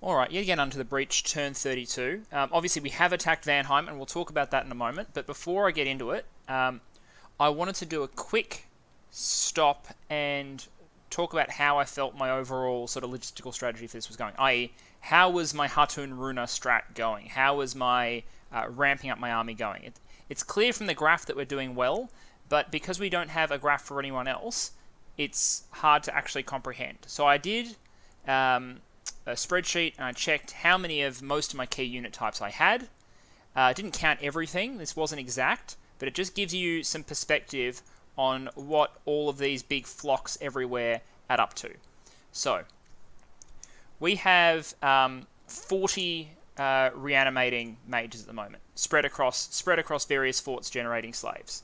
Alright, yet again unto the breach, turn 32. Obviously we have attacked Vanheim, and we'll talk about that in a moment, but before I get into it, I wanted to do a quick stop and talk about how I felt my overall sort of logistical strategy for this was going, i.e. how was my Hatun Runa strat going? How was my ramping up my army going? It's clear from the graph that we're doing well, but because we don't have a graph for anyone else, it's hard to actually comprehend. So I did a spreadsheet and I checked how many of most of my key unit types I had. I didn't count everything, this wasn't exact, but it just gives you some perspective on what all of these big flocks everywhere add up to. So, we have 40 reanimating mages at the moment, spread across various forts generating slaves.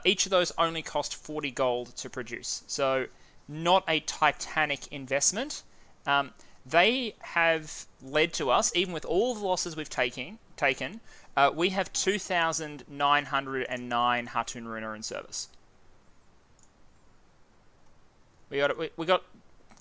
Each of those only cost 40 gold to produce, so not a titanic investment. They have led to us, even with all the losses we've taken, we have 2,909 Hatun Runa in service. We got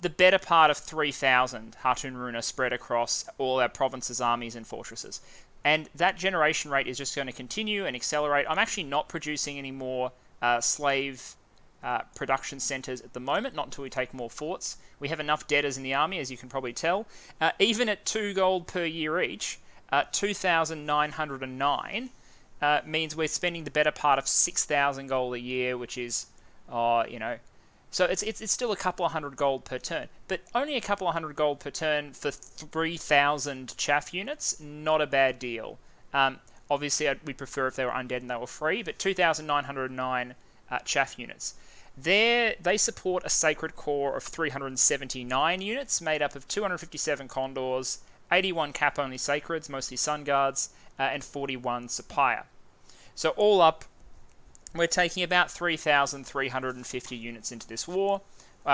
the better part of 3,000 Hatun Runa spread across all our provinces, armies, and fortresses. And that generation rate is just going to continue and accelerate. I'm actually not producing any more slave production centres at the moment, not until we take more forts. We have enough debtors in the army, as you can probably tell. Even at 2 gold per year each, 2,909 means we're spending the better part of 6,000 gold a year, which is, so it's still a couple of hundred gold per turn, but only a couple of hundred gold per turn for 3,000 chaff units, not a bad deal. Obviously, we'd prefer if they were undead and they were free, but 2,909 chaff units. They support a sacred core of 379 units, made up of 257 condors, 81 cap-only sacreds, mostly sun guards, and 41 pyre. So all up, we're taking about 3,350 units into this war.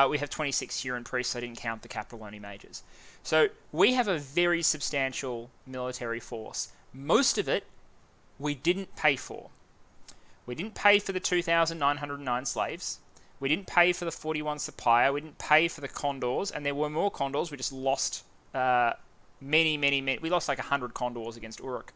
We have 26 Huron priests, so I didn't count the capital-only mages. So we have a very substantial military force. Most of it we didn't pay for. We didn't pay for the 2,909 slaves. We didn't pay for the 41 pyre. We didn't pay for the condors, and there were more condors. We just lost many. We lost like 100 condors against Uruk.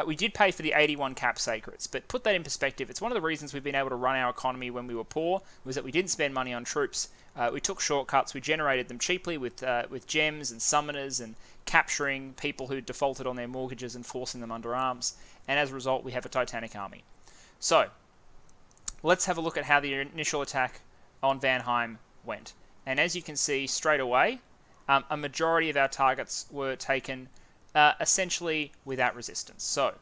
We did pay for the 81 cap sacreds, but put that in perspective, it's one of the reasons we've been able to run our economy when we were poor, was that we didn't spend money on troops. We took shortcuts, we generated them cheaply with gems and summoners and capturing people who defaulted on their mortgages and forcing them under arms, and as a result we have a titanic army. So, let's have a look at how the initial attack on Vanheim went. And as you can see straight away, a majority of our targets were taken essentially without resistance. So,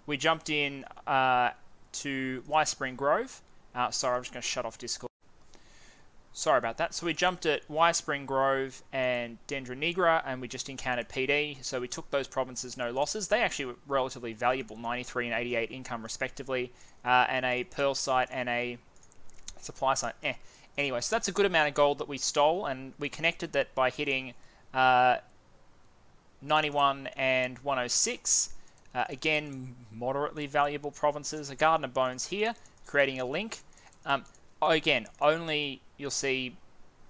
we jumped in to Y Spring Grove. Sorry, I'm just going to shut off Discord. Sorry about that. So we jumped at Y Spring Grove and Dendra Negra, and we just encountered PD. So we took those provinces, no losses. They actually were relatively valuable, 93 and 88 income respectively, and a pearl site and a supply site. Anyway, so that's a good amount of gold that we stole, and we connected that by hitting 91 and 106. Again, moderately valuable provinces. A Garden of Bones here, creating a link. Again, only, you'll see,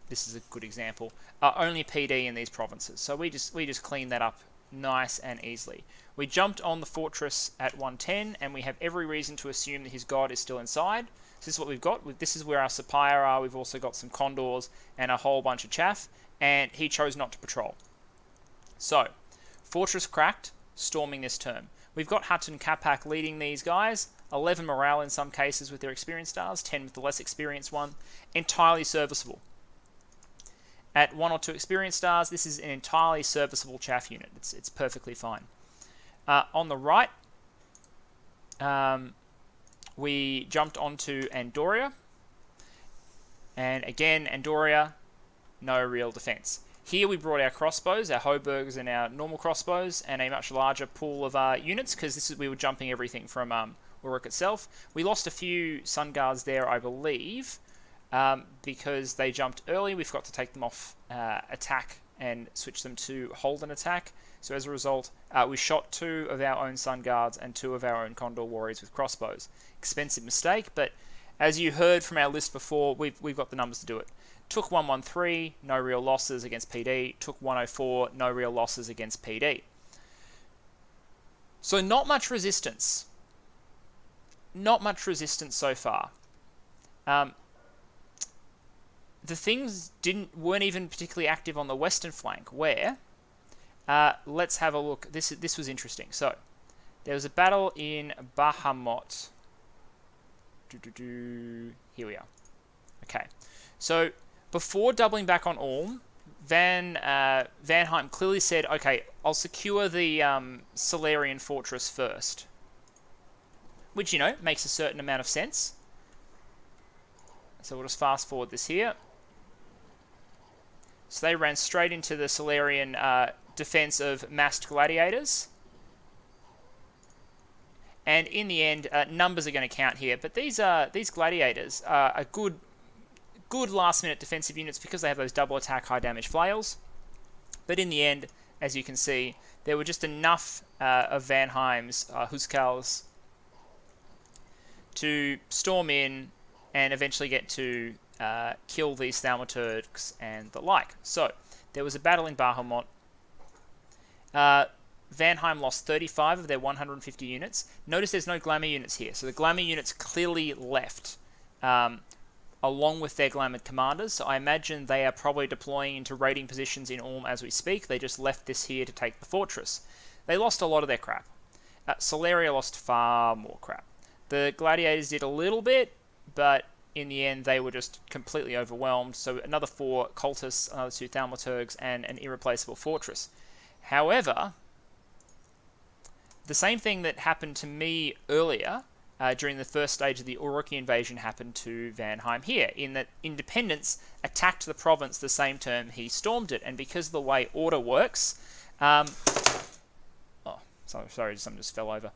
this is a good example, only PD in these provinces. So we just cleaned that up nice and easily. We jumped on the fortress at 110, and we have every reason to assume that his god is still inside. So this is what we've got. This is where our Sapphire are. We've also got some condors and a whole bunch of chaff, and he chose not to patrol. So, fortress cracked, storming this turn. We've got Hatun Capac leading these guys, 11 morale in some cases with their experienced stars, 10 with the less experienced one, entirely serviceable. At 1 or 2 experienced stars, this is an entirely serviceable chaff unit. It's perfectly fine. On the right, we jumped onto Andoria, and again, Andoria, no real defense. Here we brought our crossbows, our Hoburgs and our normal crossbows, and a much larger pool of units, because we were jumping everything from Uruk itself. We lost a few Sun Guards there, I believe, because they jumped early. We forgot to take them off attack and switch them to hold an attack. So as a result, we shot 2 of our own Sun Guards and 2 of our own Condor Warriors with crossbows. Expensive mistake, but as you heard from our list before, we've got the numbers to do it. Took 113, no real losses against PD. Took 104, no real losses against PD. So not much resistance. Not much resistance so far. The things weren't even particularly active on the western flank, where, let's have a look. This was interesting. So, there was a battle in Bahamut. Here we are. Okay. So, before doubling back on Ulm, Vanheim clearly said, okay, I'll secure the Scelarian fortress first. Which, you know, makes a certain amount of sense. So we'll just fast forward this here. So they ran straight into the Scelarian defense of massed gladiators. And in the end, numbers are going to count here. But these gladiators are good last-minute defensive units because they have those double attack, high damage flails. But in the end, as you can see, there were just enough of Vanheim's Huskals to storm in and eventually get to kill these thaumaturgs and the like. So, there was a battle in Bahamut. Vanheim lost 35 of their 150 units. Notice there's no glamour units here. So the glamour units clearly left along with their glamoured commanders. So I imagine they are probably deploying into raiding positions in Ulm as we speak. They just left this here to take the fortress. They lost a lot of their crap. Solaria lost far more crap. The gladiators did a little bit, but in the end they were just completely overwhelmed. So another 4 cultists, another 2 thaumaturgs, and an irreplaceable fortress. However, the same thing that happened to me earlier during the first stage of the Uruki invasion happened to Vanheim here, in that Independence attacked the province the same term he stormed it, and because of the way order works, sorry, something just fell over.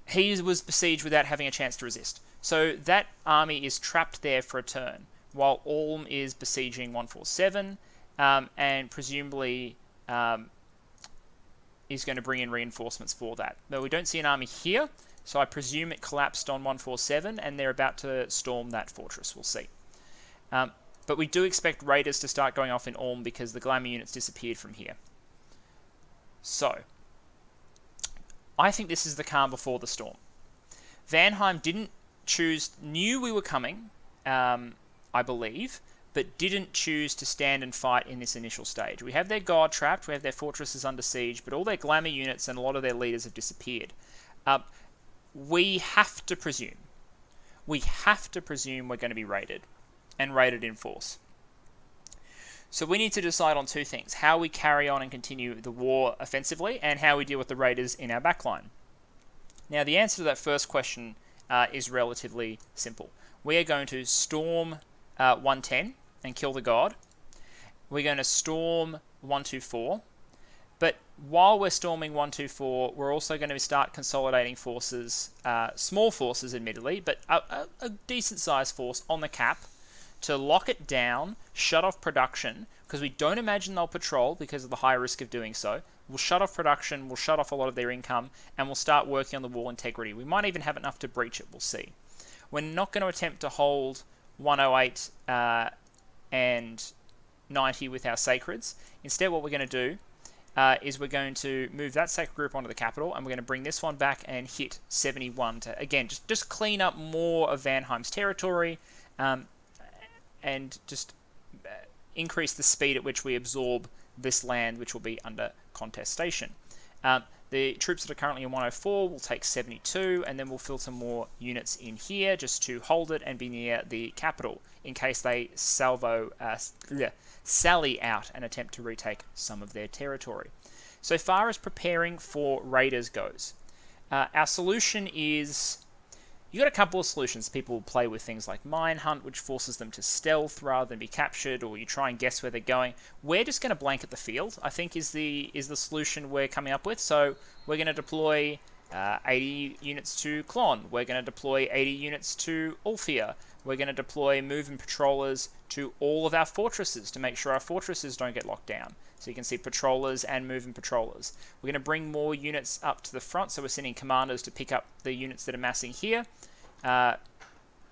He was besieged without having a chance to resist. So that army is trapped there for a turn, while Ulm is besieging 147, and presumably is going to bring in reinforcements for that. But we don't see an army here, so I presume it collapsed on 147, and they're about to storm that fortress. We'll see. But we do expect raiders to start going off in Ulm because the glamour units disappeared from here. So, I think this is the calm before the storm. Vanheim knew we were coming, I believe, but didn't choose to stand and fight in this initial stage. We have their guard trapped, we have their fortresses under siege, but all their glamour units and a lot of their leaders have disappeared. We have to presume we're going to be raided, and raided in force. So we need to decide on 2 things: how we carry on and continue the war offensively, and how we deal with the raiders in our backline. Now, the answer to that first question is relatively simple. We are going to storm 110 and kill the god. We're going to storm 124. But while we're storming 124, we're also going to start consolidating forces, small forces admittedly, but a decent-sized force on the cap to lock it down, shut off production, because we don't imagine they'll patrol because of the high risk of doing so. We'll shut off production, we'll shut off a lot of their income, and we'll start working on the wall integrity. We might even have enough to breach it, we'll see. We're not going to attempt to hold 108 and 90 with our sacreds. Instead, what we're going to do is we're going to move that sacred group onto the capital, and we're going to bring this one back and hit 71 to, again, just clean up more of Vanheim's territory, and just increase the speed at which we absorb this land, which will be under contestation. The troops that are currently in 104 will take 72, and then we'll filter more units in here just to hold it and be near the capital in case they sally out and attempt to retake some of their territory. So far as preparing for raiders goes, our solution is... You've got a couple of solutions. People play with things like Mine Hunt, which forces them to stealth rather than be captured, or you try and guess where they're going. We're just going to blanket the field, I think, is the solution we're coming up with. So we're going to deploy 80 units to Clon. We're going to deploy 80 units to Ulfia. We're going to deploy move and patrollers to all of our fortresses to make sure our fortresses don't get locked down. So you can see patrollers and move and patrollers. We're going to bring more units up to the front, so we're sending commanders to pick up the units that are massing here.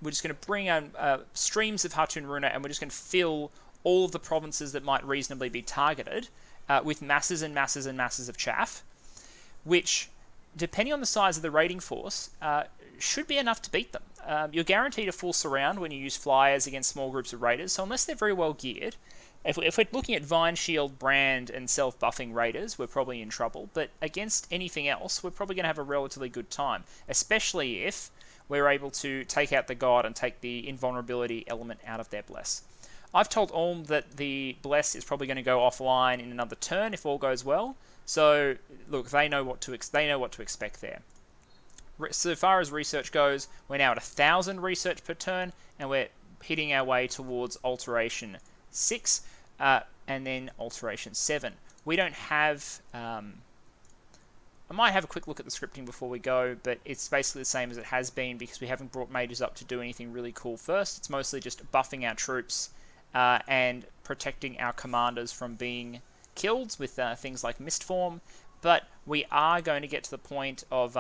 we're just going to bring in streams of Hatun Runa, and we're just going to fill all of the provinces that might reasonably be targeted with masses and masses and masses of chaff, which, depending on the size of the raiding force, should be enough to beat them. You're guaranteed a full surround when you use flyers against small groups of raiders, so unless they're very well geared, if we're looking at Vine, Shield, Brand, and self-buffing raiders, we're probably in trouble, but against anything else, we're probably going to have a relatively good time, especially if we're able to take out the god and take the invulnerability element out of their bless. I've told Ulm that the bless is probably going to go offline in another turn if all goes well, so look, they know what to expect there. So far as research goes, we're now at 1,000 research per turn, and we're hitting our way towards Alteration 6, and then Alteration 7. We don't have... I might have a quick look at the scripting before we go, but it's basically the same as it has been because we haven't brought mages up to do anything really cool first. It's mostly just buffing our troops and protecting our commanders from being killed with things like Mistform, but we are going to get to the point of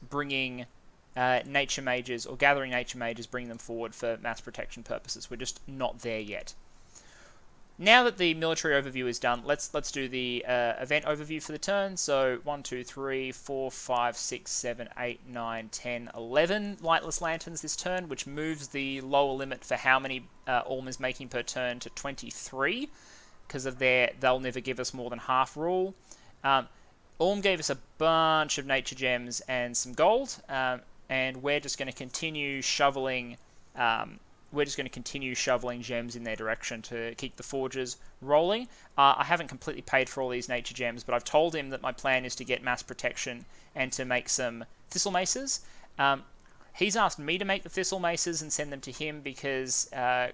bringing nature mages, or gathering nature mages, bringing them forward for mass protection purposes. We're just not there yet. Now that the military overview is done, let's do the event overview for the turn. So 1, 2, 3, 4, 5, 6, 7, 8, 9, 10, 11 lightless lanterns this turn, which moves the lower limit for how many Ulm is making per turn to 23, because of they'll never give us more than half rule. Ulm gave us a bunch of nature gems and some gold, and we're just going to continue shoveling. Gems in their direction to keep the forges rolling. I haven't completely paid for all these nature gems, but I've told him that my plan is to get mass protection and to make some thistle maces. He's asked me to make the thistle maces and send them to him because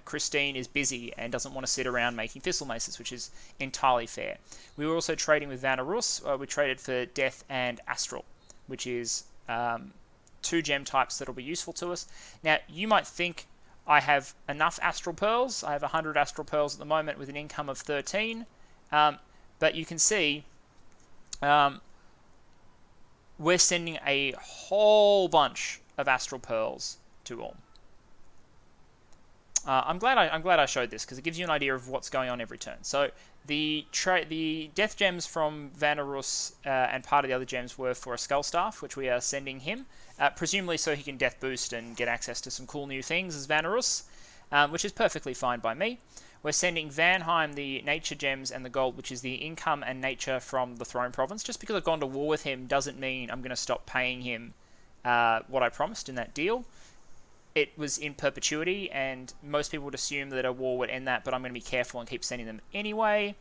Christine is busy and doesn't want to sit around making thistle maces, which is entirely fair. We were also trading with Vanheim. We traded for Death and Astral, which is 2 gem types that will be useful to us. Now, you might think I have enough Astral Pearls. I have 100 Astral Pearls at the moment with an income of 13. But you can see we're sending a whole bunch of Astral Pearls to Ulm. I'm glad I showed this because it gives you an idea of what's going on every turn. So the death gems from Vanarus and part of the other gems were for a Skull Staff, which we are sending him, presumably so he can death boost and get access to some cool new things as Vanarus, which is perfectly fine by me. We're sending Vanheim the nature gems and the gold, which is the income and nature from the Throne Province. Just because I've gone to war with him doesn't mean I'm going to stop paying him what I promised in that deal. It was in perpetuity, and most people would assume that a war would end that, but I'm going to be careful and keep sending them anyway.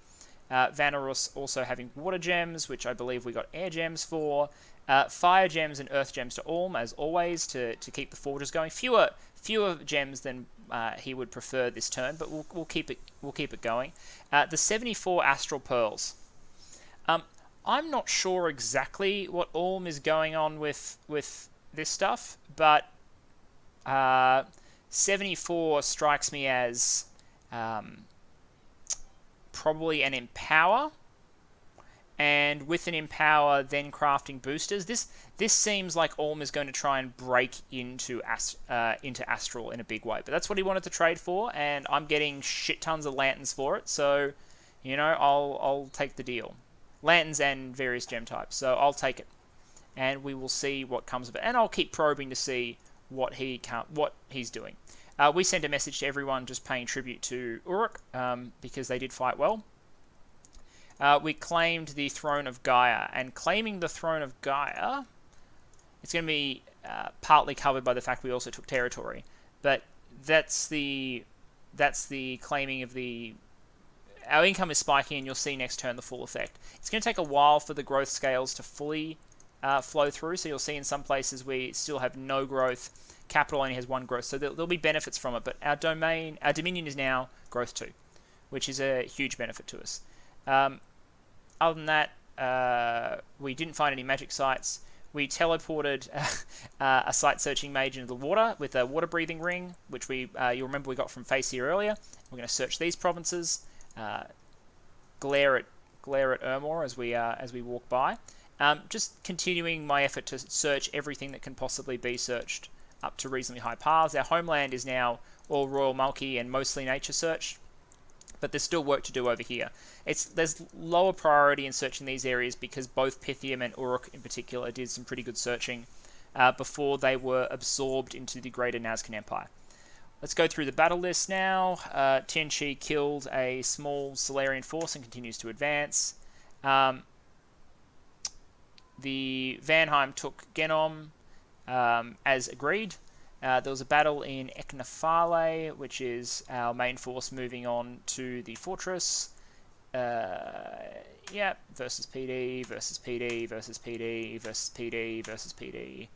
Vanarus also having water gems, which I believe we got air gems for. Fire gems and earth gems to Ulm, as always, to keep the forges going. Fewer gems than he would prefer this turn, but we'll keep it going. The 74 Astral Pearls. I'm not sure exactly what Ulm is going on with this stuff, but 74 strikes me as probably an Empower, and with an Empower then crafting boosters. This seems like Ulm is going to try and break into Astral in a big way, but that's what he wanted to trade for, and I'm getting shit tons of lanterns for it, so you know, I'll take the deal. Lanterns and various gem types, so I'll take it, and we will see what comes of it, and I'll keep probing to see what he's doing. We sent a message to everyone just paying tribute to Uruk because they did fight well. We claimed the Throne of Gaia, and claiming the Throne of Gaia, it's going to be partly covered by the fact we also took territory, but that's the claiming of the... Our income is spiking, and you'll see next turn the full effect. It's going to take a while for the growth scales to fully flow through, so you'll see in some places we still have no growth. Capital only has 1 growth, so there'll be benefits from it, but our dominion is now growth 2, which is a huge benefit to us. Other than that, we didn't find any magic sites. We teleported a site-searching mage into the water with a water-breathing ring, which you'll remember we got from Facey earlier. We're going to search these provinces, glare at Ermor as we walk by. Just continuing my effort to search everything that can possibly be searched up to reasonably high paths. Our homeland is now all Royal Mulkey and mostly nature search, but there's still work to do over here. There's lower priority in searching these areas because both Pythium and Uruk in particular did some pretty good searching before they were absorbed into the greater Nazcan Empire. Let's go through the battle list now. Tianchi killed a small Scelarian force and continues to advance. The Vanheim took Genom as agreed. There was a battle in Eknafale, which is our main force moving on to the fortress. Yeah, versus PD, versus PD, versus PD, versus PD, versus PD,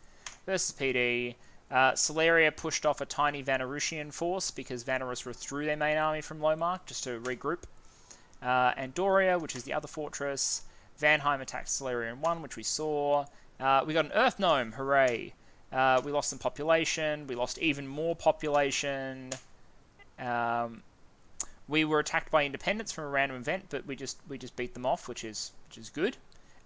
versus PD. Celeria pushed off a tiny Vanarushian force because Vanarus withdrew their main army from Lowmark just to regroup. Andoria, which is the other fortress. Vanheim attacked Celarian 1, which we saw. We got an Earth Gnome, hooray. We lost some population. We lost even more population. We were attacked by independents from a random event, but we just beat them off, which is good.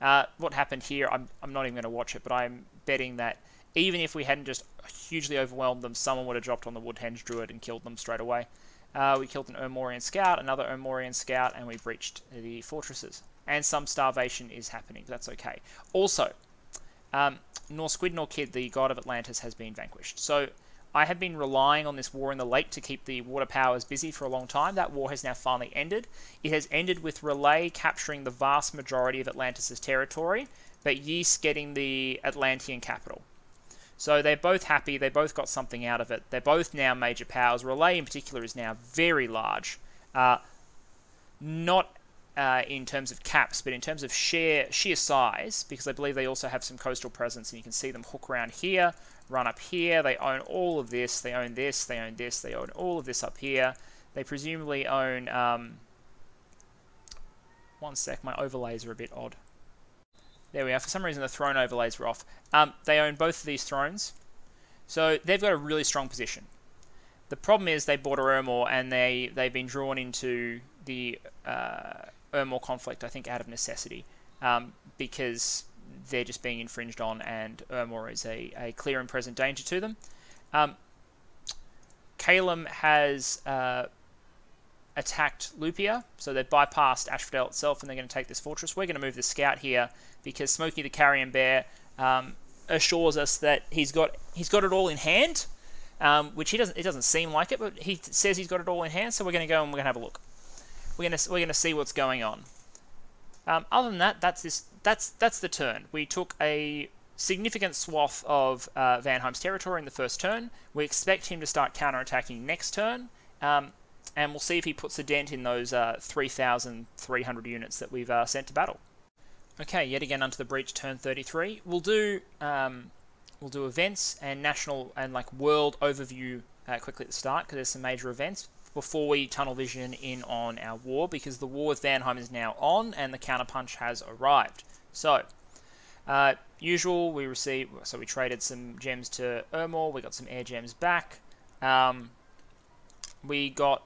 What happened here? I'm not even going to watch it, but I'm betting that even if we hadn't just hugely overwhelmed them, someone would have dropped on the Woodhenge Druid and killed them straight away. We killed an Ermorian scout, another Ermorian scout, and we breached the fortresses. And some starvation is happening, but that's okay. Also, nor squid nor kid, the god of Atlantis, has been vanquished. So I have been relying on this war in the lake to keep the water powers busy for a long time. That war has now finally ended. It has ended with Relay capturing the vast majority of Atlantis' territory, but Ys getting the Atlantean capital. So they're both happy. They both got something out of it. They're both now major powers. Relay in particular is now very large. Not in terms of caps, but in terms of sheer size, because I believe they also have some coastal presence, and you can see them hook around here, run up here. They own all of this. They own this. They own this. They own all of this up here. They presumably own... one sec, my overlays are a bit odd. There we are. For some reason, the throne overlays were off. They own both of these thrones. So they've got a really strong position. The problem is they bought a Ermor, and they've been drawn into the Ermor conflict, I think, out of necessity, because they're just being infringed on, and Ermor is a clear and present danger to them. Calum has attacked Lupia, so they've bypassed Asphodel itself, and they're going to take this fortress. We're going to move the scout here because Smokey the Carrion Bear assures us that he's got it all in hand, which he doesn't. It doesn't seem like it, but he says he's got it all in hand. So we're going to go and we're going to have a look. We're going to see what's going on. Other than that, that's the turn. We took a significant swath of Vanheim's territory in the first turn. We expect him to start counterattacking next turn. And we'll see if he puts a dent in those 3,300 units that we've sent to battle. Okay, yet again Unto the Breach, turn 33. We'll do events and national and like world overview quickly at the start, because there's some major events before we tunnel vision in on our war, because the war with Vanheim is now on and the counterpunch has arrived. So, usual, we traded some gems to Ermor. We got some air gems back. We got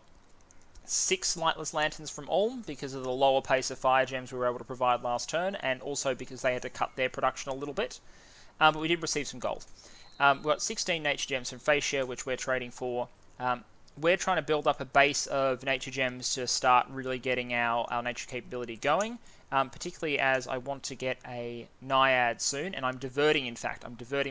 6 Lightless Lanterns from Ulm because of the lower pace of fire gems we were able to provide last turn, and also because they had to cut their production a little bit. But we did receive some gold. We've got 16 Nature Gems from Fascia, which we're trading for. We're trying to build up a base of Nature Gems to start really getting our nature capability going, particularly as I want to get a Naiad soon, and I'm diverting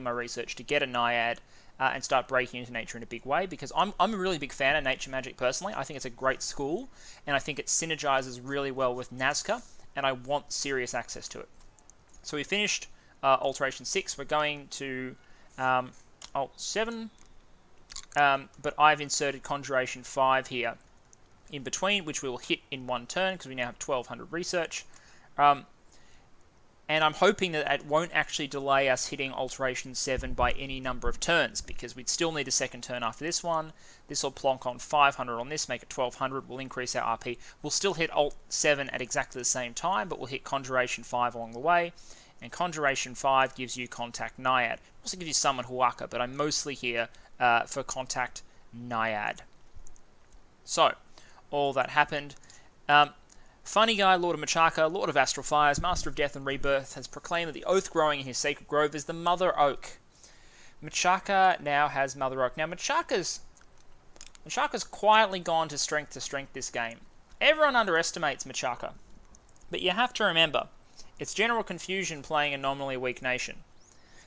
my research to get a Naiad and start breaking into nature in a big way, because I'm a really big fan of nature magic personally. I think it's a great school, and I think it synergizes really well with Nazca, and I want serious access to it. So we finished Alteration 6. We're going to Alt 7, but I've inserted Conjuration 5 here in between, which we will hit in one turn because we now have 1200 research. And I'm hoping that it won't actually delay us hitting Alteration 7 by any number of turns, because we'd still need a second turn after this one. This will plonk on 500 on this, make it 1200. We'll increase our RP. We'll still hit Alt 7 at exactly the same time, but we'll hit Conjuration 5 along the way. And Conjuration 5 gives you Contact Naiad. It also gives you Summon Huaka, but I'm mostly here for Contact Naiad. So, all that happened. Funny Guy, Lord of Machaka, Lord of Astral Fires, Master of Death and Rebirth, has proclaimed that the oath growing in his sacred grove is the Mother Oak. Machaka now has Mother Oak. Now, Machaka's quietly gone to strength this game. Everyone underestimates Machaka. But you have to remember, it's general confusion playing a nominally weak nation.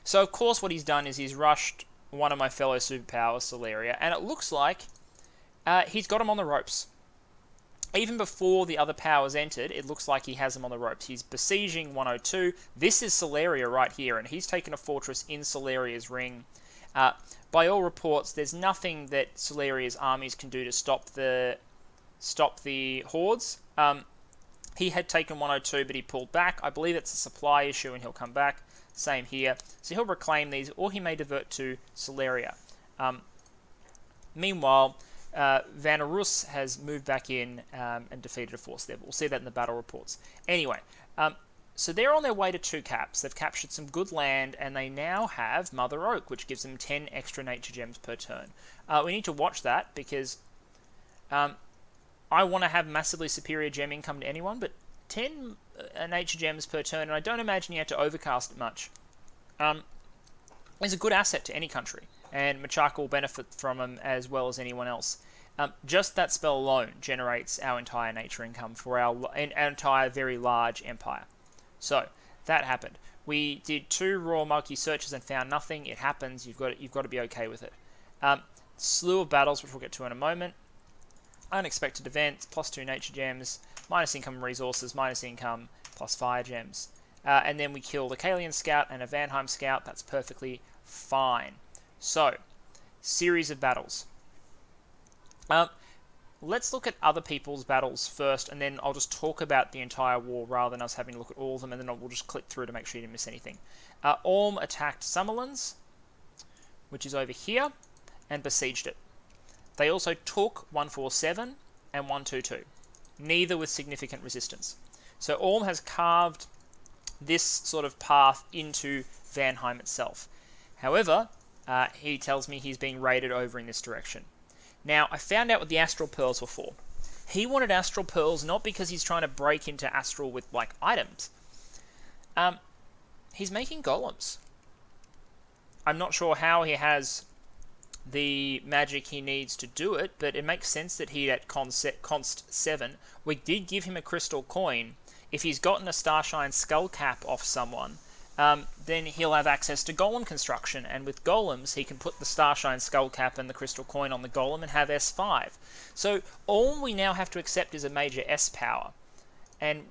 So, of course, what he's done is he's rushed one of my fellow superpowers, Solaria, and it looks like he's got him on the ropes. Even before the other powers entered, it looks like he has him on the ropes. He's besieging 102. This is Solaria right here, and he's taken a fortress in Solaria's ring. By all reports, there's nothing that Solaria's armies can do to stop the hordes. He had taken 102, but he pulled back. I believe it's a supply issue, and he'll come back. Same here. So he'll reclaim these, or he may divert to Solaria. Meanwhile, Vanheim has moved back in and defeated a force there. But we'll see that in the battle reports. Anyway, so they're on their way to 2 caps. They've captured some good land, and they now have Mother Oak, which gives them 10 extra nature gems per turn. We need to watch that, because I want to have massively superior gem income to anyone, but 10 nature gems per turn, and I don't imagine you have to overcast it much, is a good asset to any country, and Machaka will benefit from them as well as anyone else. Just that spell alone generates our entire nature income for our entire very large empire. So, that happened. We did 2 raw monkey searches and found nothing. It happens. You've got to be okay with it. Slew of battles, which we'll get to in a moment. Unexpected events, +2 nature gems, minus income resources, minus income, plus fire gems. And then we killed a Kalian scout and a Vanheim scout. That's perfectly fine. So, series of battles. Let's look at other people's battles first, and then I'll just talk about the entire war rather than us having to look at all of them, and then we'll just click through to make sure you didn't miss anything. Orm attacked Summerlands, which is over here, and besieged it. They also took 147 and 122, neither with significant resistance. So Orm has carved this sort of path into Vanheim itself. However, he tells me he's being raided over in this direction. Now, I found out what the Astral Pearls were for. He wanted Astral Pearls not because he's trying to break into Astral with, like, items. He's making golems. I'm not sure how he has the magic he needs to do it, but it makes sense that he at Const 7. We did give him a crystal coin. If he's gotten a Starshine Skull Cap off someone, then he'll have access to golem construction, and with golems he can put the Starshine Skull Cap and the crystal coin on the golem and have S5. So all we now have to accept is a major S power, and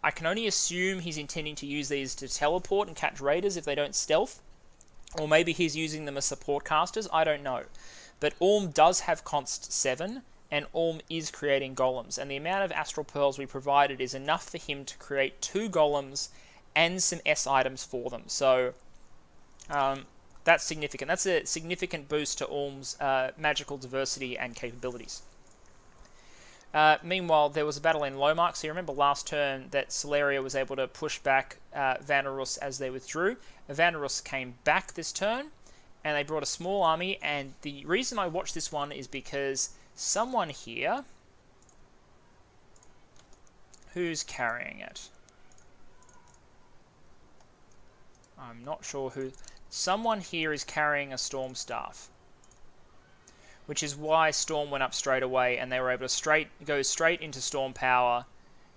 I can only assume he's intending to use these to teleport and catch raiders if they don't stealth, or maybe he's using them as support casters, I don't know. But Orm does have Const 7, and Orm is creating golems, and the amount of Astral Pearls we provided is enough for him to create 2 golems and some S items for them. So that's significant. That's a significant boost to Orm's magical diversity and capabilities. Meanwhile, there was a battle in Lomark. So you remember last turn that Solaria was able to push back Vanheim as they withdrew. Vanheim came back this turn, and they brought a small army. And the reason I watched this one is because someone here, who's carrying it? I'm not sure who. Someone here is carrying a Storm Staff, which is why Storm went up straight away, and they were able to go straight into Storm Power,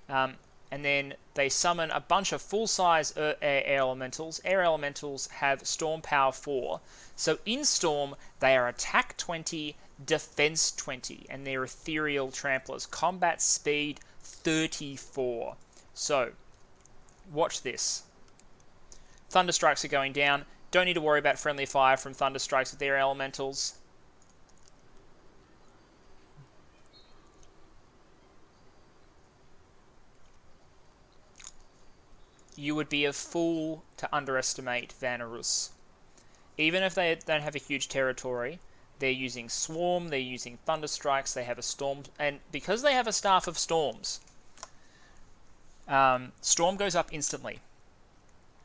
and then they summon a bunch of full-size air elementals. Air elementals have Storm Power 4, so in Storm they are Attack 20, Defense 20, and they're Ethereal Tramplers. Combat Speed 34. So, watch this. Thunderstrikes are going down. Don't need to worry about friendly fire from Thunderstrikes with their elementals. You would be a fool to underestimate Vanheim. Even if they don't have a huge territory, they're using Swarm, they're using Thunderstrikes, they have a Storm, and because they have a Staff of Storms, Storm goes up instantly,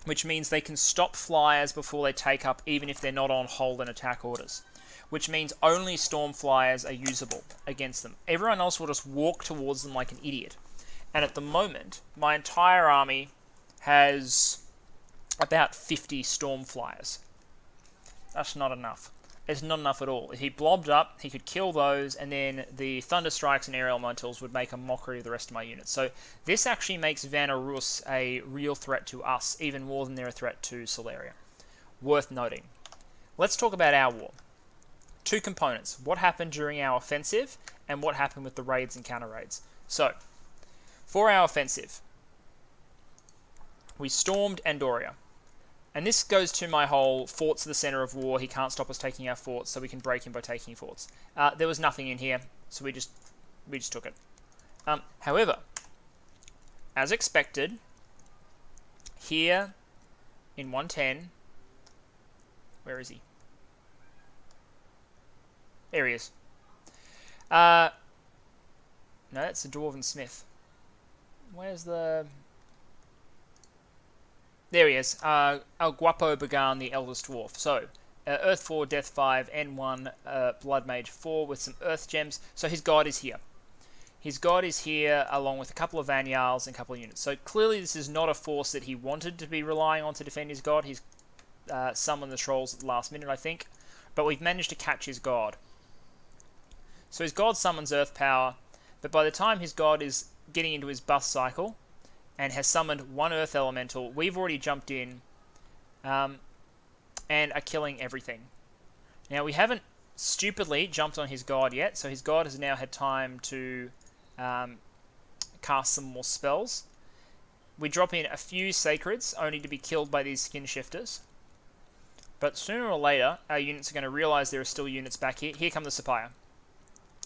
which means they can stop flyers before they take up, even if they're not on hold and attack orders, which means only Storm flyers are usable against them. Everyone else will just walk towards them like an idiot. And at the moment, my entire army has about 50 Storm flyers. That's not enough. It's not enough at all. If he blobbed up, he could kill those, and then the Thunder Strikes and Air Elementals would make a mockery of the rest of my units. So this actually makes Vanarus a real threat to us, even more than they're a threat to Solaria. Worth noting. Let's talk about our war. Two components. What happened during our offensive, and what happened with the raids and counter-raids. So, for our offensive, we stormed Andoria. And this goes to my whole forts are the center of war. He can't stop us taking our forts, so we can break him by taking forts. There was nothing in here, so we just took it. However, as expected, here in 110, where is he? There he is. No, that's the Dwarven Smith. Where's the... There he is. El Guapo Bagan, the Eldest Dwarf. So, Earth 4, Death 5, N1, Blood Mage 4 with some Earth Gems. So his god is here. His god is here along with a couple of Vanyals and a couple of units. So clearly this is not a force that he wanted to be relying on to defend his god. He's summoned the trolls at the last minute, I think. But we've managed to catch his god. So his god summons Earth Power. But by the time his god is getting into his buff cycle, and has summoned one Earth Elemental, we've already jumped in and are killing everything. Now, we haven't stupidly jumped on his god yet, so his god has now had time to cast some more spells. We drop in a few Sacreds, only to be killed by these Skin Shifters. But sooner or later, our units are going to realise there are still units back here. Here come the Sapphire.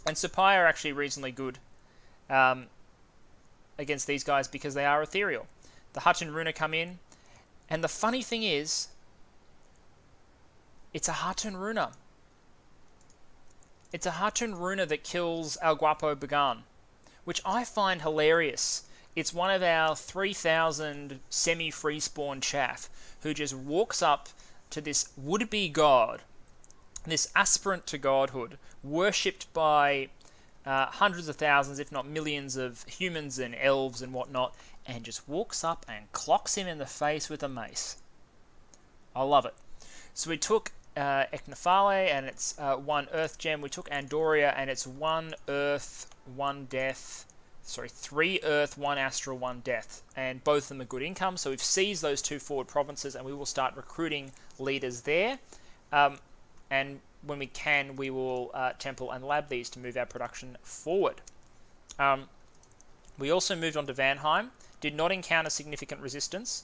And Sapphire are actually reasonably good against these guys because they are ethereal. The Hutton Runa come in, and the funny thing is, it's a Hutton Runa. It's a Hutton Runa that kills El Guapo Bagan, which I find hilarious. It's one of our 3,000 semi-free spawn chaff who just walks up to this would-be god, this aspirant to godhood, worshipped by hundreds of thousands, if not millions of humans and elves and whatnot, and just walks up and clocks him in the face with a mace. I love it. So we took Eknafale, and it's 1 Earth Gem. We took Andoria, and it's 1 Earth, 1 Death. Sorry, 3 Earth, 1 Astral, 1 Death. And both of them are good income, so we've seized those 2 forward provinces, and we will start recruiting leaders there. And when we can, we will temple and lab these to move our production forward. We also moved on to Vanheim, did not encounter significant resistance,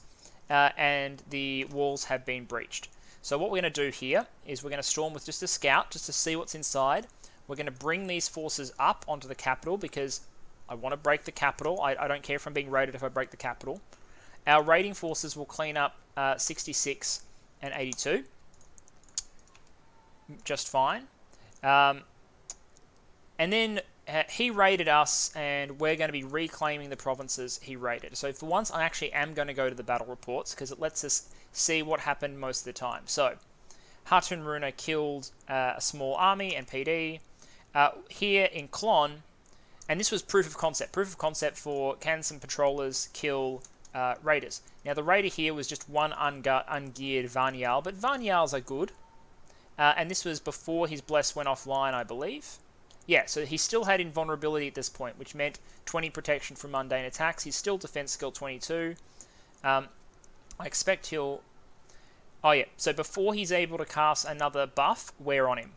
and the walls have been breached. So what we're going to do here is we're going to storm with just a scout, just to see what's inside. We're going to bring these forces up onto the capital, because I want to break the capital. I don't care if I'm being raided if I break the capital. Our raiding forces will clean up 66 and 82. Just fine. And then he raided us, and we're going to be reclaiming the provinces he raided. So for once, I actually am going to go to the battle reports, because it lets us see what happened most of the time. So, Hutton Runa killed a small army and PD. Here in Klon, and this was proof of concept for can some patrollers kill raiders. Now the raider here was just one ungeared Vanyal, but Vanyals are good. And this was before his Bless went offline, I believe. Yeah, so he still had invulnerability at this point, which meant 20 protection from mundane attacks. He's still defense skill 22. I expect he'll... Oh yeah, so before he's able to cast another buff, we're on him.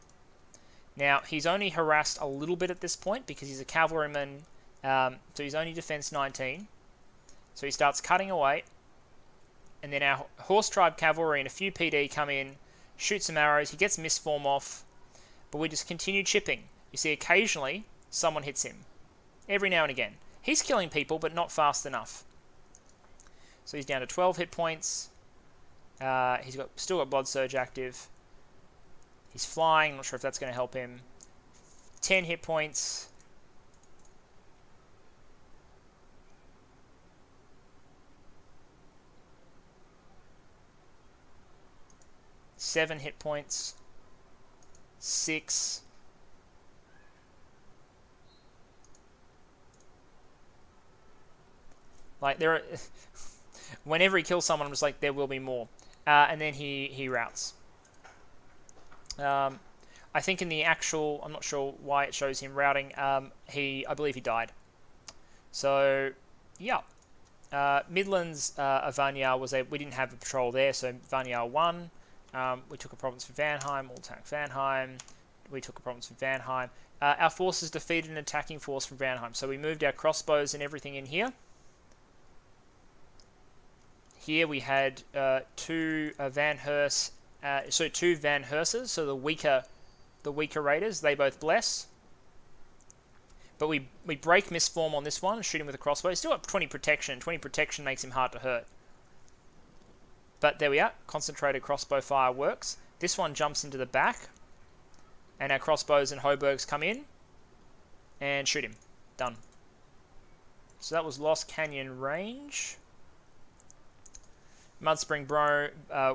Now, he's only harassed a little bit at this point because he's a cavalryman, so he's only defense 19. So he starts cutting away, and then our Horse Tribe cavalry and a few PD come in, shoot some arrows, he gets Mistform off, but we just continue chipping. You see, occasionally, someone hits him. Every now and again. He's killing people, but not fast enough. So he's down to 12 hit points. He's still got Blood Surge active. He's flying, not sure if that's going to help him. 10 hit points. Seven hit points. 6. Like, there are... Whenever he kills someone, I'm just like, there will be more. And then he routes. I think in the actual, I'm not sure why it shows him routing. I believe he died. So yeah, Midlands Vanheim we didn't have a patrol there, so Vanheim won. We took a province for Vanheim, all attack Vanheim. We took a province from Vanheim. Our forces defeated an attacking force from Vanheim, so we moved our crossbows and everything in here. Here we had two Van Herses, so the weaker raiders. They both bless. But we break misform on this one and shoot him with a crossbow. He's still got 20 protection. 20 protection makes him hard to hurt. But there we are. Concentrated crossbow fire works. This one jumps into the back. And our crossbows and Hoburgs come in. And shoot him. Done. So that was Lost Canyon range. Mudspring Bro,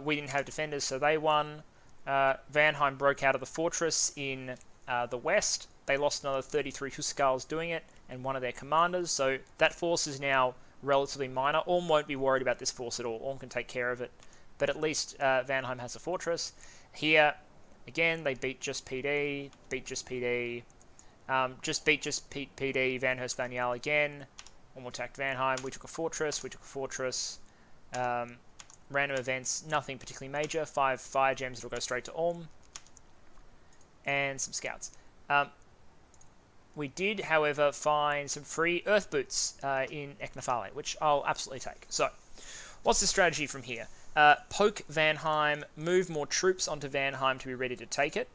we didn't have defenders, so they won. Vanheim broke out of the fortress in the west. They lost another 33 Huskarls doing it, and one of their commanders. So that force is now relatively minor. Orm won't be worried about this force at all. Orm can take care of it. But at least Vanheim has a fortress. Here, again, they beat just PD, beat just PD, PD, Vanhurst Vanial again. Orm attacked Vanheim. We took a fortress. Random events, nothing particularly major. 5 fire gems that'll go straight to Orm. And some scouts. We did, however, find some free earth boots in Eknafale, which I'll absolutely take. So, what's the strategy from here? Poke Vanheim, move more troops onto Vanheim to be ready to take it.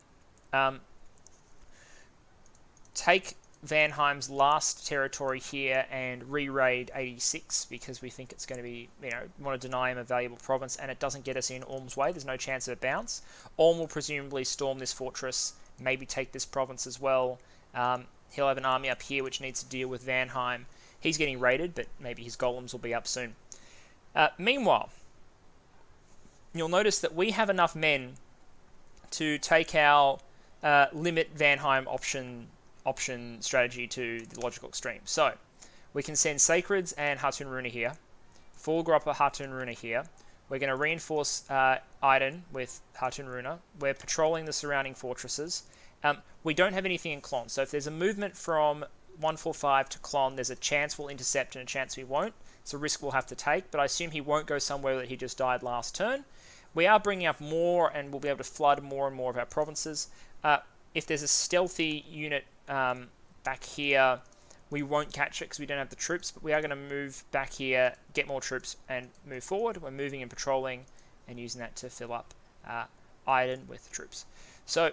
Take Vanheim's last territory here and re-raid 86 because we think it's going to be, want to deny him a valuable province and it doesn't get us in Orm's way. There's no chance of a bounce. Orm will presumably storm this fortress, maybe take this province as well. He'll have an army up here which needs to deal with Vanheim. He's getting raided, but maybe his golems will be up soon. Meanwhile, you'll notice that we have enough men to take our limit Vanheim option strategy to the logical extreme. So, we can send Sacreds and Hatun Runa here. Full Gropper Hatun Runa here. We're going to reinforce Iden with Hatun Runa. We're patrolling the surrounding fortresses. We don't have anything in Clon, so if there's a movement from 145 to Clon, there's a chance we'll intercept and a chance we won't. It's a risk we'll have to take, but I assume he won't go somewhere that he just died last turn. We are bringing up more, and we'll be able to flood more and more of our provinces. If there's a stealthy unit back here, we won't catch it because we don't have the troops, but we are going to move back here, get more troops, and move forward. We're moving and patrolling and using that to fill up Iden with troops. So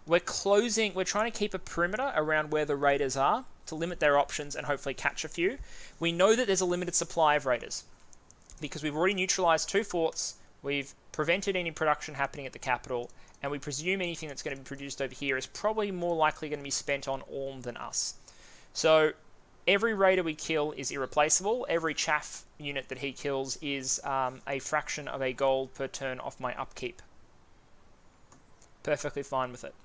we're trying to keep a perimeter around where the raiders are to limit their options and hopefully catch a few. We know that there's a limited supply of raiders because we've already neutralized 2 forts, we've prevented any production happening at the capital, and we presume anything that's going to be produced over here is probably more likely going to be spent on Orm than us. So every raider we kill is irreplaceable. Every chaff unit that he kills is a fraction of a gold per turn off my upkeep. Perfectly fine with it.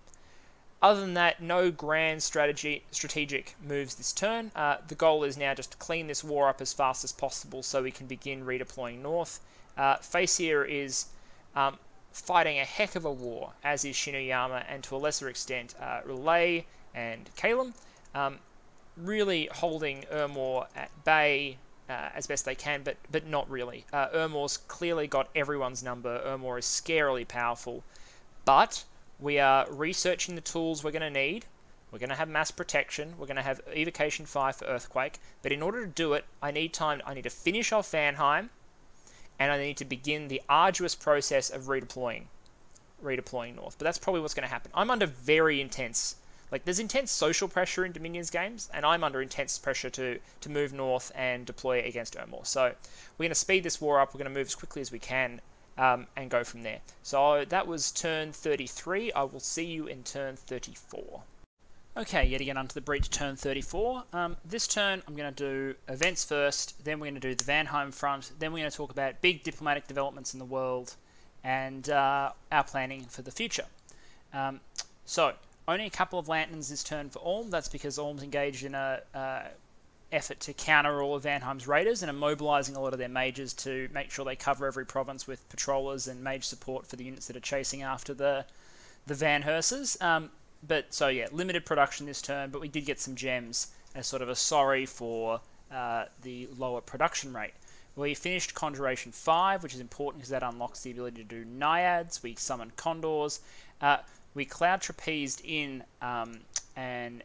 Other than that, no grand strategic moves this turn. The goal is now just to clean this war up as fast as possible so we can begin redeploying north. Facier is fighting a heck of a war, as is Shinoyama, and to a lesser extent, Relay and Kalem. Really holding Ermor at bay as best they can, but not really. Ermor's clearly got everyone's number. Ermor is scarily powerful, but we are researching the tools we're going to need. We're going to have mass protection. We're going to have evocation fire for earthquake. But in order to do it, I need time. I need to finish off Vanheim, and I need to begin the arduous process of redeploying north. But that's probably what's going to happen. I'm under very intense, there's intense social pressure in Dominion's games, and I'm under intense pressure to move north and deploy against Ermor. So we're going to speed this war up. We're going to move as quickly as we can. And go from there. So that was turn 33. I will see you in turn 34. Okay, yet again onto the breach turn 34. This turn I'm going to do events first, then we're going to do the Vanheim front, then we're going to talk about big diplomatic developments in the world and our planning for the future. So, only a couple of lanterns this turn for Orm. That's because Orm's engaged in a effort to counter all of Vanheim's raiders and are mobilising a lot of their mages to make sure they cover every province with patrollers and mage support for the units that are chasing after the the Vanheimers. But so yeah, limited production this turn, but we did get some gems as sort of a sorry for the lower production rate. We finished Conjuration 5, which is important because that unlocks the ability to do Naiads. We summoned Condors. We Cloud Trapezed in an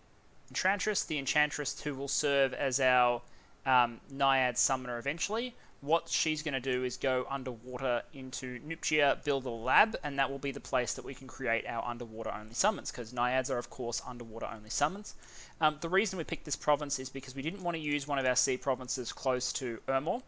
Enchantress, the Enchantress who will serve as our Naiad Summoner eventually. What she's going to do is go underwater into Nuptia, build a lab, and that will be the place that we can create our underwater-only summons, because Naiads are, of course, underwater-only summons. The reason we picked this province is because we didn't want to use one of our sea provinces close to Ermor,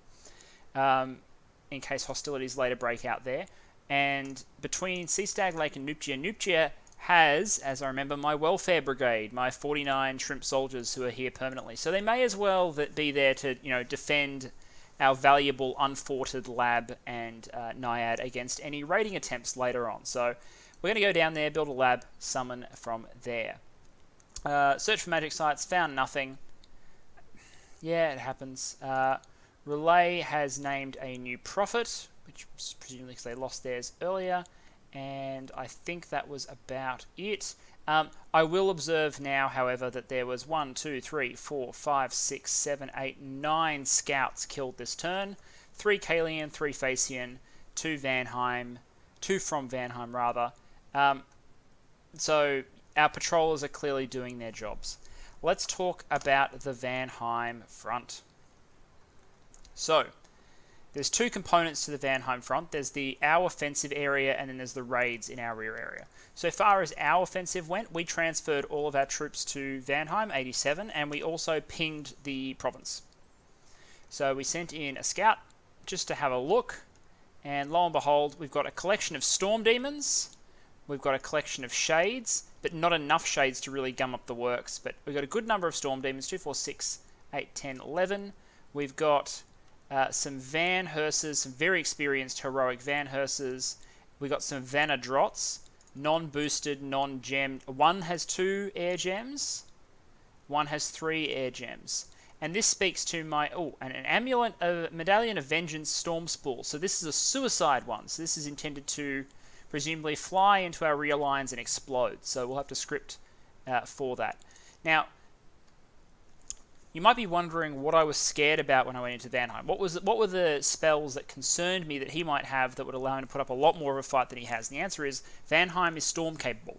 in case hostilities later break out there. And between Seastag Lake and Nuptia has, as I remember, my welfare brigade, my 49 shrimp soldiers who are here permanently. So they may as well be there to, defend our valuable unforted lab and Naiad against any raiding attempts later on. So we're going to go down there, build a lab, summon from there. Search for magic sites, found nothing. Yeah, it happens. Relay has named a new prophet, which was presumably because they lost theirs earlier. And I think that was about it. I will observe now, however, that there was 1, 2, 3, 4, 5, 6, 7, 8, 9 scouts killed this turn. 3 Kalian, 3 Phacian, 2 Vanheim, 2 from Vanheim rather. So our patrollers are clearly doing their jobs. Let's talk about the Vanheim front. So there's 2 components to the Vanheim front. There's our offensive area, and then there's the raids in our rear area. So far as our offensive went, we transferred all of our troops to Vanheim, 87, and we also pinged the province. So we sent in a scout just to have a look, and lo and behold, we've got a collection of storm demons, we've got a collection of shades, but not enough shades to really gum up the works. But we've got a good number of storm demons, 2, 4, 6, 8, 10, 11. We've got some Vanheimers, some very experienced heroic Vanheimers. We got some Vanadrots, non-boosted, non-gemmed. One has 2 air gems, one has 3 air gems. And this speaks to my and an amulet, a medallion of vengeance, storm spool. So this is a suicide one. So this is intended to presumably fly into our rear lines and explode. So we'll have to script for that. Now, you might be wondering what I was scared about when I went into Vanheim. What were the spells that concerned me that he might have that would allow him to put up a lot more of a fight than he has? And the answer is Vanheim is storm capable.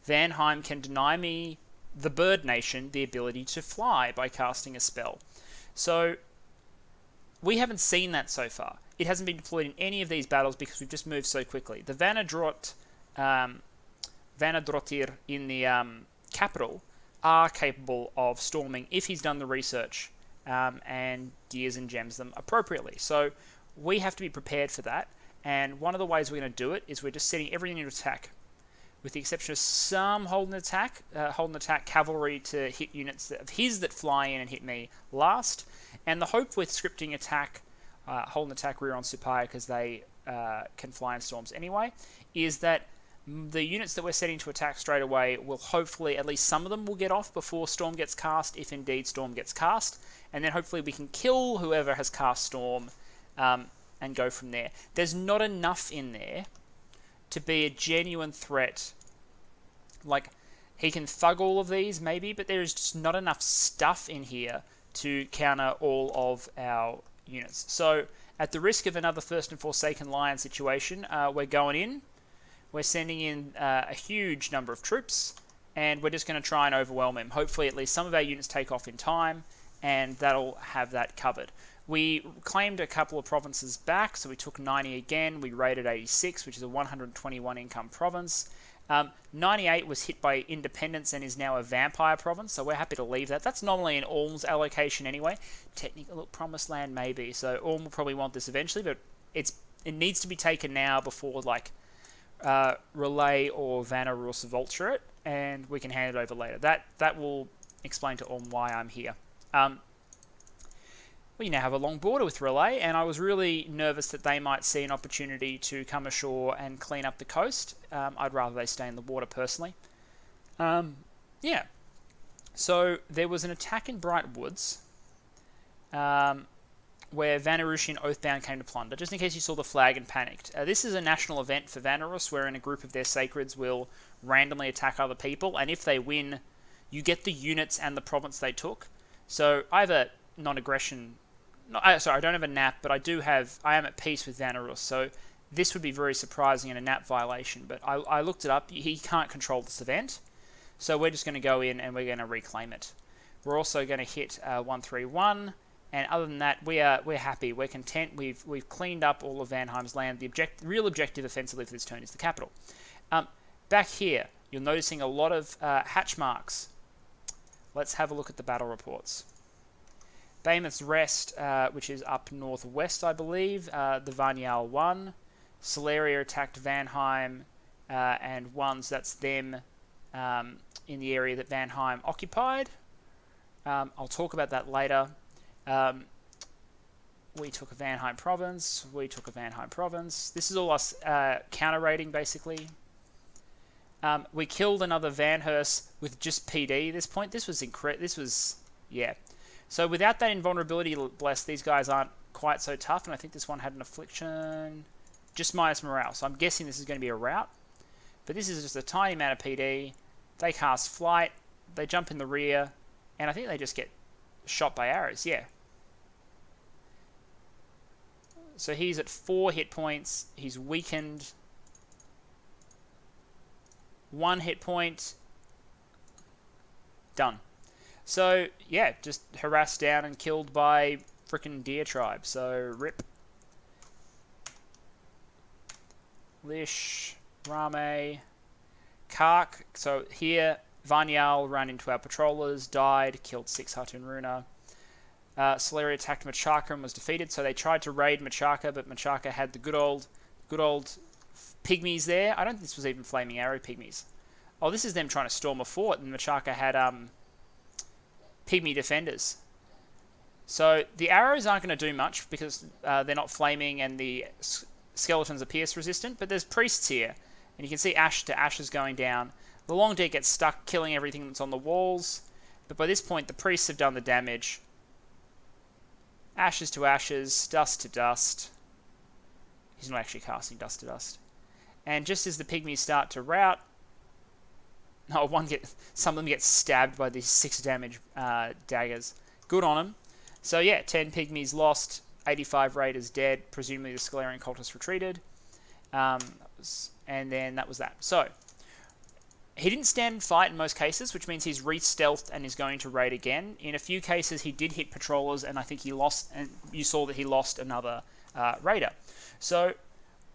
Vanheim can deny me, the Bird Nation, the ability to fly by casting a spell. So we haven't seen that so far. It hasn't been deployed in any of these battles because we've just moved so quickly. The Vanadrotir in the capital are capable of storming if he's done the research and gears and gems them appropriately. So we have to be prepared for that, and one of the ways we're going to do it is we're just setting everything into attack, with the exception of some hold and attack cavalry to hit units of his that fly in and hit me last. And the hope with scripting attack, hold and attack rear on Supaya, because they can fly in storms anyway, is that the units that we're setting to attack straight away will hopefully, at least some of them will get off before Storm gets cast, if indeed Storm gets cast, and then hopefully we can kill whoever has cast Storm and go from there. There's not enough in there to be a genuine threat. Like, he can thug all of these maybe, but there is just not enough stuff in here to counter all of our units. So at the risk of another First and Forsaken Lion situation, we're going in. We're sending in a huge number of troops, and we're just going to try and overwhelm him. Hopefully at least some of our units take off in time, and that'll have that covered. We claimed a couple of provinces back, so we took 90 again. We raided 86, which is a 121 income province. 98 was hit by Independence and is now a vampire province, so we're happy to leave that. That's normally an Orm's allocation anyway. Technically, look, Promised Land maybe, so Orm will probably want this eventually, but it needs to be taken now before, like, Relay or Vanarus vulture it, and we can hand it over later. That will explain to Orm why I'm here. We now have a long border with Relay, and I was really nervous that they might see an opportunity to come ashore and clean up the coast. I'd rather they stay in the water personally. Yeah. So there was an attack in Bright Woods, where Vanarus and Oathbound came to plunder, just in case you saw the flag and panicked. This is a national event for Vanarus, wherein a group of their sacreds will randomly attack other people, and if they win, you get the units and the province they took. So I have a non-aggression... sorry, I don't have a nap, but I am at peace with Vanarus, so this would be very surprising in a nap violation, but I looked it up. He can't control this event, so we're just going to go in and we're going to reclaim it. We're also going to hit 131, and other than that, we're happy. We're content. We've cleaned up all of Vanheim's land. The real objective offensively for this turn is the capital. Back here, you're noticing a lot of hatch marks. Let's have a look at the battle reports. Behemoth's Rest, which is up northwest, I believe. The Vanheim won. Scelarian attacked Vanheim, and ones, that's them in the area that Vanheim occupied. I'll talk about that later. We took a Vanheim province. We took a Vanheim province. This is all us counter-raiding, basically. We killed another Vanhurst with just PD at this point. This was incredible. This was, yeah. So without that invulnerability bless, these guys aren't quite so tough, and I think this one had an affliction. Just minus morale, so I'm guessing this is going to be a rout. But this is just a tiny amount of PD. They cast Flight, they jump in the rear, and I think they just get shot by arrows, yeah. So he's at 4 hit points, he's weakened. 1 hit point. Done. So, yeah, just harassed down and killed by frickin' deer tribe, so rip. Lish, Rame, Kark. So here, Vanheim ran into our patrollers, died, killed 6 Hatun Runa. Scelarian attacked Machaka and was defeated, so they tried to raid Machaka, but Machaka had the good old pygmies there. I don't think this was even Flaming Arrow pygmies. Oh, this is them trying to storm a fort, and Machaka had pygmy defenders. So the arrows aren't going to do much because they're not flaming, and the skeletons are pierce resistant, but there's priests here, and you can see ash to ashes going down. The long deer gets stuck, killing everything that's on the walls, but by this point the priests have done the damage. Ashes to ashes, dust to dust. He's not actually casting dust to dust. And just as the pygmies start to rout, some of them get stabbed by these 6 damage daggers. Good on them. So yeah, 10 pygmies lost, 85 raiders dead, presumably the Scelarian cultists retreated. And then that was that. So, he didn't stand and fight in most cases, which means he's re-stealthed and is going to raid again. In a few cases, he did hit patrollers, and I think he lost, and you saw that he lost another raider. So,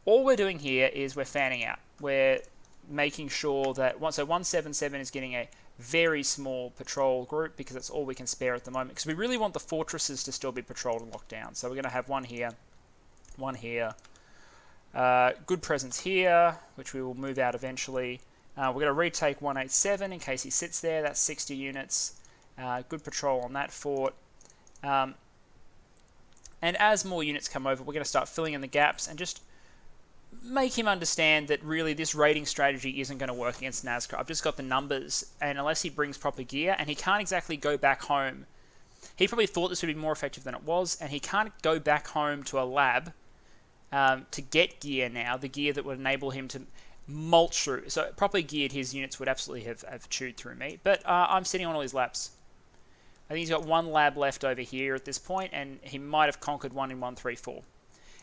all we're doing here is we're fanning out. We're making sure that, so 177 is getting a very small patrol group because that's all we can spare at the moment, because we really want the fortresses to still be patrolled and locked down. So we're going to have one here, good presence here, which we will move out eventually. We're going to retake 187 in case he sits there. That's 60 units. Good patrol on that fort. And as more units come over, we're going to start filling in the gaps and just make him understand that really this raiding strategy isn't going to work against Nazca. I've just got the numbers, and unless he brings proper gear, and he can't exactly go back home. He probably thought this would be more effective than it was, and he can't go back home to a lab to get gear now, the gear that would enable him to mulch through. So properly geared, his units would absolutely have chewed through me. But I'm sitting on all his labs. I think he's got 1 lab left over here at this point, and he might have conquered one in 134.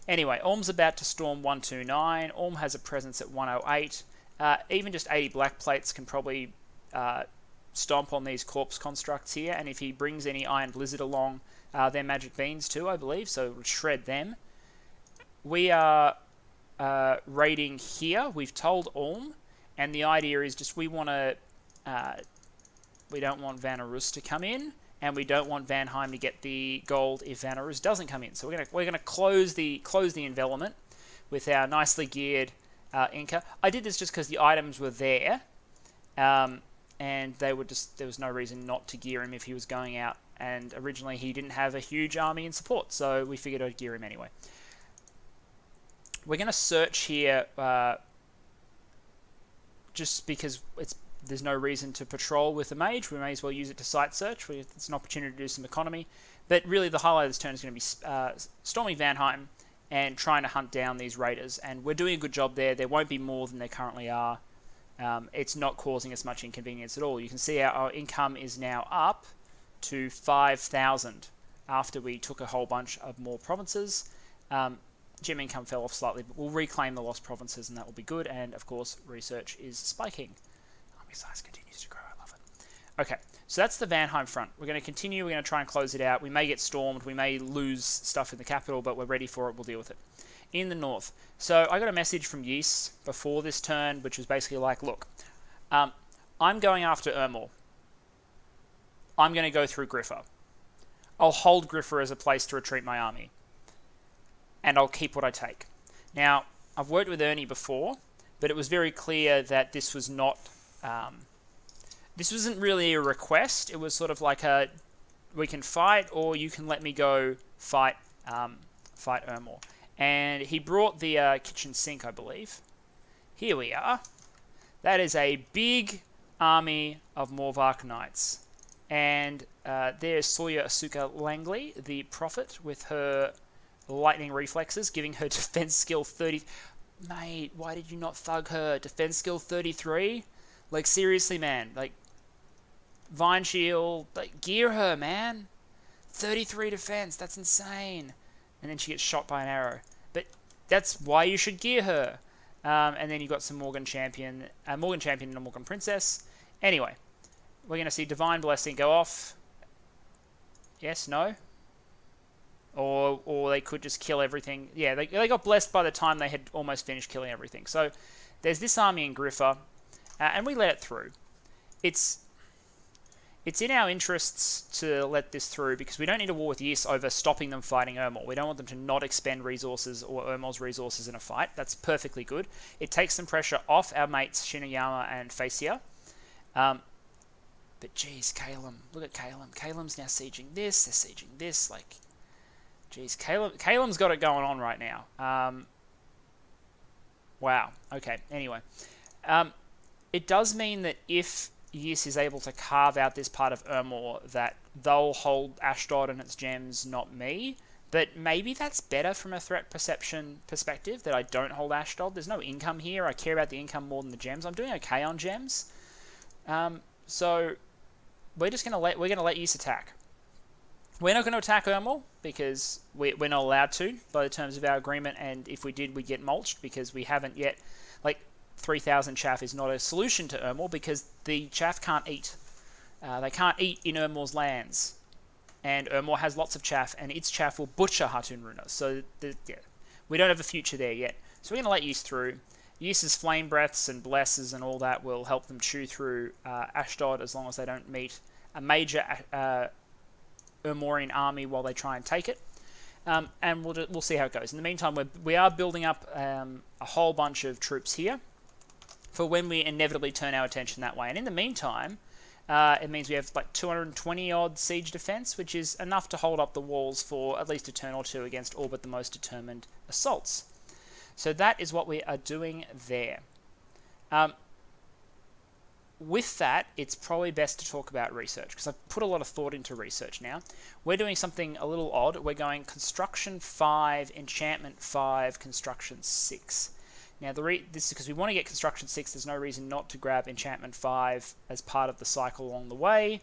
Anyway, Orm's about to storm 129. Orm has a presence at 108. Even just 80 black plates can probably stomp on these corpse constructs here, and if he brings any Iron Blizzard along, they're magic beans too, I believe, so it would shred them. We are raiding here. We've told Orm, and the idea is just we don't want Vanarus to come in, and we don't want Vanheim to get the gold if Vanarus doesn't come in. So we're gonna close the envelopment with our nicely geared Inca. I did this just because the items were there, and there was no reason not to gear him if he was going out. And originally he didn't have a huge army in support, so we figured I'd gear him anyway. We're gonna search here just because there's no reason to patrol with a mage. We may as well use it to site search. It's an opportunity to do some economy. But really, the highlight of this turn is going to be storming Vanheim and trying to hunt down these raiders. And we're doing a good job there. There won't be more than there currently are. It's not causing us much inconvenience at all. You can see our income is now up to 5,000 after we took a whole bunch of more provinces. Gem income fell off slightly, but we'll reclaim the lost provinces and that will be good. And of course, research is spiking. Army size continues to grow. I love it. Okay, so that's the Vanheim front. We're going to continue. We're going to try and close it out. We may get stormed. We may lose stuff in the capital, but we're ready for it. We'll deal with it. In the north. So I got a message from Ys before this turn, which was basically like, look, I'm going after Ermor. I'm going to go through Griffer. I'll hold Griffer as a place to retreat my army. And I'll keep what I take. Now, I've worked with Ernie before, but it was very clear that this was not... this wasn't really a request. It was sort of like a, we can fight, or you can let me go fight fight Ermor. And he brought the kitchen sink, I believe. Here we are. That is a big army of Morvark Knights. And there's Sawyer Asuka Langley, the prophet, with her lightning reflexes, giving her defense skill 30... Mate, why did you not thug her? Defense skill 33? Like, seriously, man. Like, Vine Shield, like, gear her, man. 33 defense, that's insane. And then she gets shot by an arrow. But that's why you should gear her. And then you've got some Morgan Champion and a Morgan Princess. Anyway, we're going to see Divine Blessing go off. Yes, no? Or they could just kill everything. Yeah, they got blessed by the time they had almost finished killing everything. So there's this army in Griffer, and we let it through. It's in our interests to let this through because we don't need a war with Ys over stopping them fighting Ermor. We don't want them to not expend resources or Ermor's resources in a fight. That's perfectly good. It takes some pressure off our mates Shinayama and Facia. But geez, Calum. Look at Calum. Calum's now sieging this. They're sieging this. Like, geez, Calum's got it going on right now. Wow. Okay, anyway. It does mean that if Ys is able to carve out this part of Ermor, that they'll hold Ashdod and its gems, not me. But maybe that's better from a threat perception perspective, that I don't hold Ashdod. There's no income here. I care about the income more than the gems. I'm doing okay on gems. So we're just gonna let Ys attack. We're not going to attack Ermor because we're not allowed to by the terms of our agreement, and if we did, we'd get mulched because we haven't yet. Like, 3,000 chaff is not a solution to Ermor because the chaff can't eat. They can't eat in Ermor's lands. And Ermor has lots of chaff, and its chaff will butcher Hatun Runa. So, yeah, we don't have a future there yet. So we're going to let Ys through. Ys's flame breaths and blesses and all that will help them chew through Ashdod as long as they don't meet a major Ermorian army while they try and take it. And we'll see how it goes. In the meantime, we are building up a whole bunch of troops here for when we inevitably turn our attention that way. And in the meantime, it means we have like 220 odd siege defense, which is enough to hold up the walls for at least a turn or two against all but the most determined assaults. So that is what we are doing there. With that, it's probably best to talk about research, because I've put a lot of thought into research now. We're doing something a little odd. We're going Construction 5, Enchantment 5, Construction 6. Now, this is because we want to get Construction 6. There's no reason not to grab Enchantment 5 as part of the cycle along the way.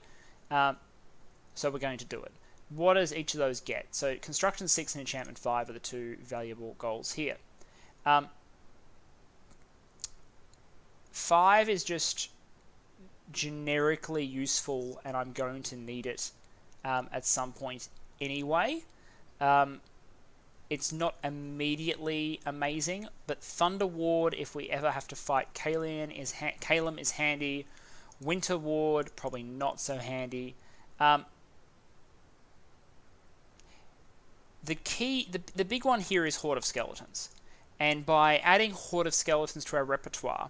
So we're going to do it. What does each of those get? So Construction 6 and Enchantment 5 are the two valuable goals here. 5 is just generically useful, and I'm going to need it at some point anyway. It's not immediately amazing, but Thunder Ward, if we ever have to fight Calum, is handy. Winter Ward, probably not so handy. The big one here is Horde of Skeletons, and by adding Horde of Skeletons to our repertoire,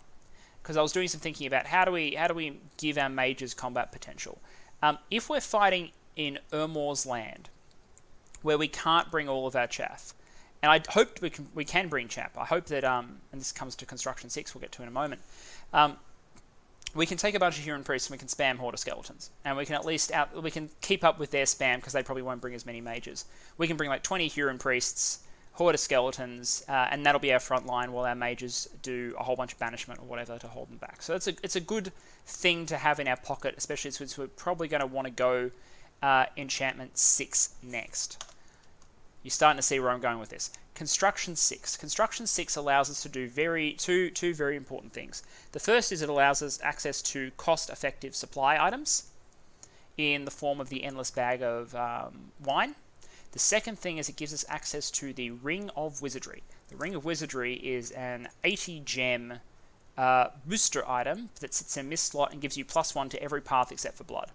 because I was doing some thinking about how do we give our mages combat potential. If we're fighting in Ermor's land, where we can't bring all of our chaff, and I hope we can bring chaff. I hope that, and this comes to Construction 6, we'll get to in a moment. we can take a bunch of Huron priests and we can spam Horde of Skeletons, and we can at least we can keep up with their spam because they probably won't bring as many mages. We can bring like 20 Huron priests, Horde of Skeletons, and that'll be our front line while our mages do a whole bunch of banishment or whatever to hold them back. So it's a good thing to have in our pocket, especially since we're probably going to want to go enchantment 6 next. You're starting to see where I'm going with this. Construction 6. Construction 6 allows us to do two very important things. The first is it allows us access to cost-effective supply items in the form of the endless bag of wine. The second thing is it gives us access to the Ring of Wizardry. The Ring of Wizardry is an 80 gem booster item that sits in a mist slot and gives you +1 to every path except for blood.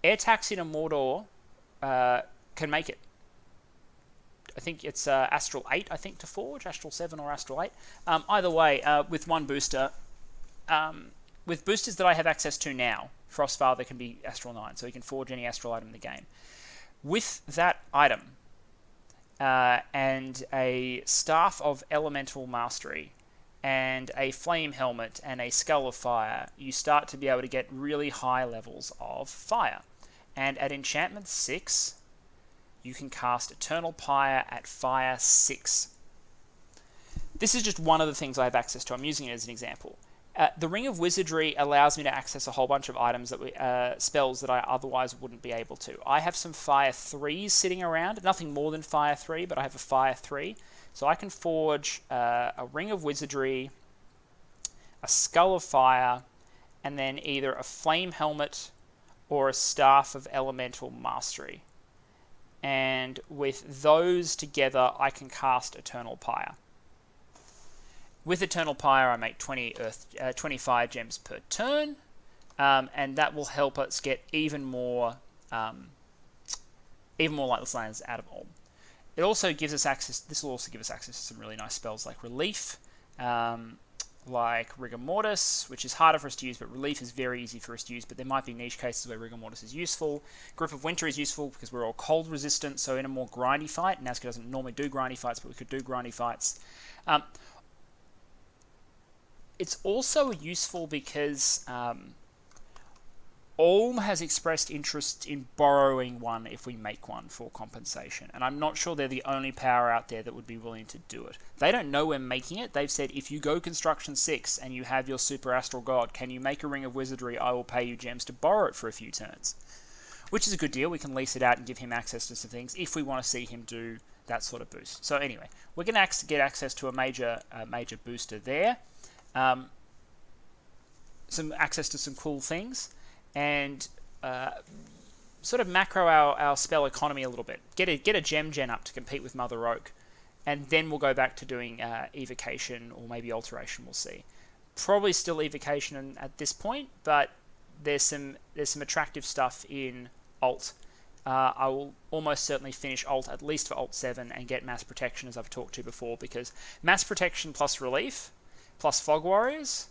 Air Taxi to Mordor can make it. I think it's Astral 8, I think, to forge, Astral 7 or Astral 8. Either way, with one booster, with boosters that I have access to now, Frostfather can be Astral 9, so he can forge any Astral item in the game. With that item, and a Staff of Elemental Mastery, and a Flame Helmet, and a Skull of Fire, you start to be able to get really high levels of fire. And at Enchantment 6... you can cast Eternal Pyre at Fire 6. This is just one of the things I have access to. I'm using it as an example. The Ring of Wizardry allows me to access a whole bunch of items that spells that I otherwise wouldn't be able to. I have some Fire 3s sitting around. Nothing more than Fire 3, but I have a Fire 3. So I can forge a Ring of Wizardry, a Skull of Fire, and then either a Flame Helmet or a Staff of Elemental Mastery. And with those together, I can cast Eternal Pyre. With Eternal Pyre, I make 25 gems per turn, and that will help us get even more Lightless Lands out of Ulm. It also gives us access. This will also give us access to some really nice spells like Relief, like Rigor Mortis, which is harder for us to use, but Relief is very easy for us to use, but there might be niche cases where Rigor Mortis is useful. Grip of Winter is useful because we're all cold resistant, so in a more grindy fight, Nazca doesn't normally do grindy fights, but we could do grindy fights. It's also useful because Ulm has expressed interest in borrowing one if we make one for compensation, and I'm not sure they're the only power out there that would be willing to do it. They don't know we're making it. They've said, if you go Construction 6 and you have your Super Astral God, can you make a Ring of Wizardry? I will pay you gems to borrow it for a few turns. Which is a good deal. We can lease it out and give him access to some things if we want to see him do that sort of boost. So anyway, we're going to get access to a major booster there. Some access to some cool things. And sort of macro our spell economy a little bit. Get a gem gen up to compete with Mother Oak, and then we'll go back to doing evocation or maybe alteration. We'll see. Probably still evocation at this point, but there's some attractive stuff in alt. I will almost certainly finish alt at least for alt 7 and get mass protection, as I've talked to before, because mass protection plus relief plus fog warriors.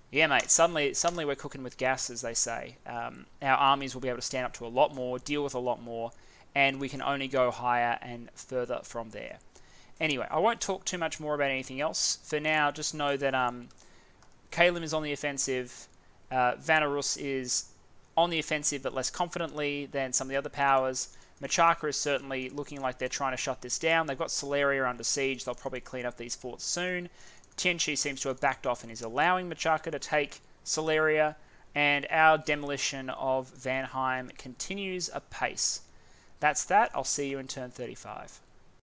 Yeah, mate, suddenly we're cooking with gas, as they say. Our armies will be able to stand up to a lot more, deal with a lot more, and we can only go higher and further from there. Anyway, I won't talk too much more about anything else. For now, just know that Kalim is on the offensive, Vanarus is on the offensive but less confidently than some of the other powers. Machaka is certainly looking like they're trying to shut this down. They've got Solaria under siege. They'll probably clean up these forts soon. Tianchi seems to have backed off and is allowing Machaka to take Solaria, and our demolition of Vanheim continues apace. That's that. I'll see you in turn 35.